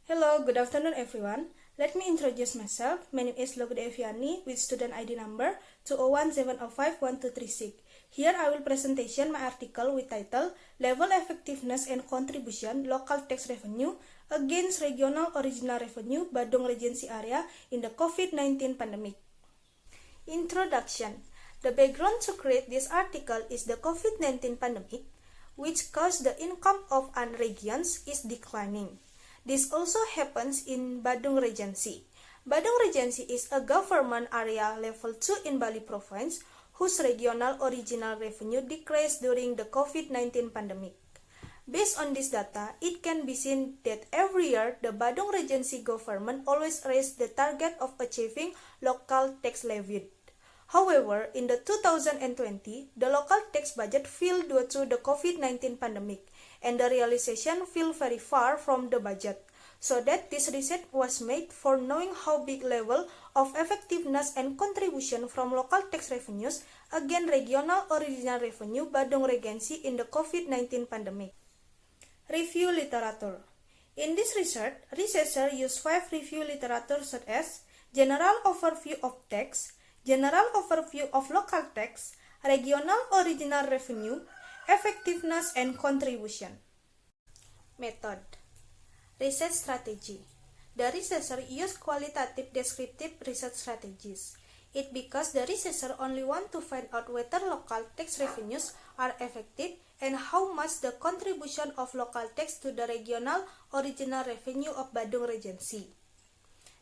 Hello, good afternoon everyone. Let me introduce myself. My name is Logude Eviani with student ID number 201705123. Here I will presentation my article with title Level Effectiveness and Contribution Local Tax Revenue Against Regional Original Revenue Badung Regency Area in the COVID-19 Pandemic. Introduction. The background to create this article is the COVID-19 pandemic, which caused the income of regions is declining. This also happens in Badung Regency. Badung Regency is a government area level 2 in Bali province whose regional original revenue decreased during the COVID-19 pandemic. Based on this data, it can be seen that every year the Badung Regency government always raised the target of achieving local tax levy. However, in the 2020, the local tax budget fell due to the COVID-19 pandemic, and the realization fell very far from the budget. So that this research was made for knowing how big level of effectiveness and contribution from local tax revenues against regional original revenue Badung Regency in the COVID-19 pandemic. Review literature. In this research, researchers used 5 review literature such as General Overview of Tax, General Overview of Local Tax, Regional Original Revenue, Effectiveness and Contribution. Method. Research strategy. The researcher used qualitative descriptive research strategies. It because the researcher only want to find out whether local tax revenues are effective and how much the contribution of local tax to the regional original revenue of Badung Regency.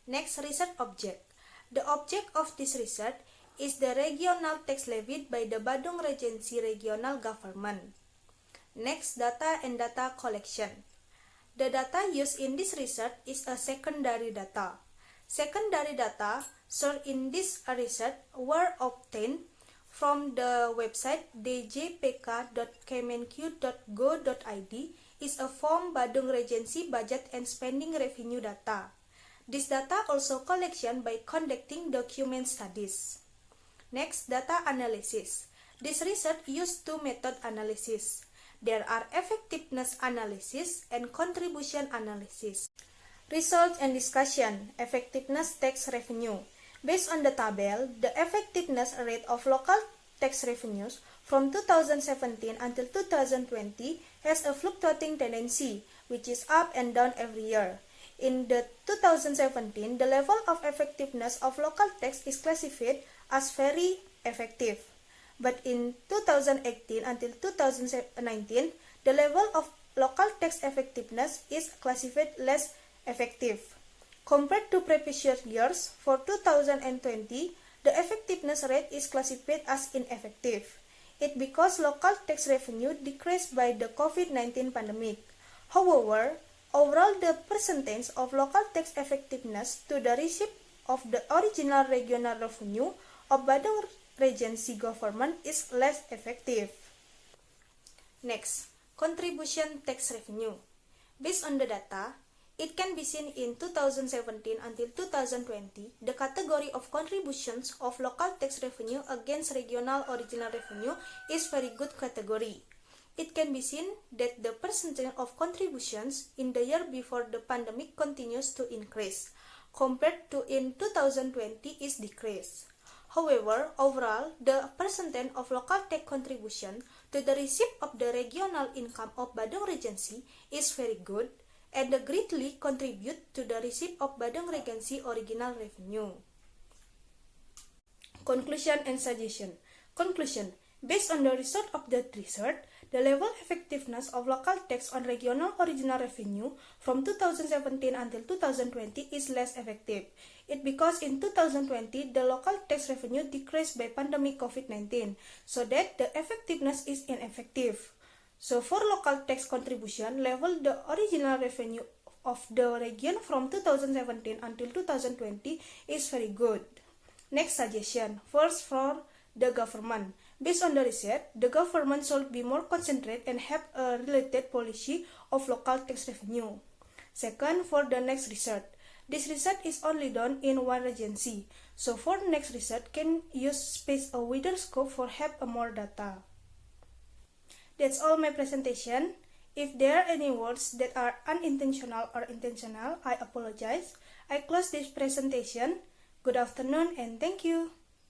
Next, research object. The object of this research is the regional tax levied by the Badung Regency regional government. Next, data and data collection. The data used in this research is a secondary data. Secondary data stored in this research were obtained from the website djpk.kemenq.go.id is a form Badung Regency budget and spending revenue data. This data also collection by conducting document studies. Next, data analysis. This research used 2 method analysis. There are effectiveness analysis and contribution analysis. Result and discussion. Effectiveness tax revenue. Based on the table, the effectiveness rate of local tax revenues from 2017 until 2020 has a fluctuating tendency, which is up and down every year. In the 2017, the level of effectiveness of local tax is classified as very effective. But in 2018 until 2019, the level of local tax effectiveness is classified less effective. Compared to previous years, for 2020, the effectiveness rate is classified as ineffective. It because local tax revenue decreased by the COVID-19 pandemic. However, overall, the percentage of local tax effectiveness to the receipt of the original regional revenue of Badung Regency government is less effective. Next, contribution tax revenue. Based on the data, it can be seen in 2017 until 2020, the category of contributions of local tax revenue against regional original revenue is very good category. It can be seen that the percentage of contributions in the year before the pandemic continues to increase, compared to in 2020 is decreased. However, overall, the percentage of local tax contribution to the receipt of the regional income of Badung Regency is very good and greatly contribute to the receipt of Badung Regency original revenue. Conclusion and suggestion. Conclusion. Based on the result of the research, the level effectiveness of local tax on regional original revenue from 2017 until 2020 is less effective. It because in 2020, the local tax revenue decreased by pandemic COVID-19, so that the effectiveness is ineffective. So for local tax contribution level, the original revenue of the region from 2017 until 2020 is very good. Next suggestion. First, for the government. Based on the research, the government should be more concentrated and have a related policy of local tax revenue. Second, for the next research. This research is only done in one regency, so for next research can use space a wider scope for have a more data. That's all my presentation. If there are any words that are unintentional or intentional, I apologize. I close this presentation. Good afternoon and thank you.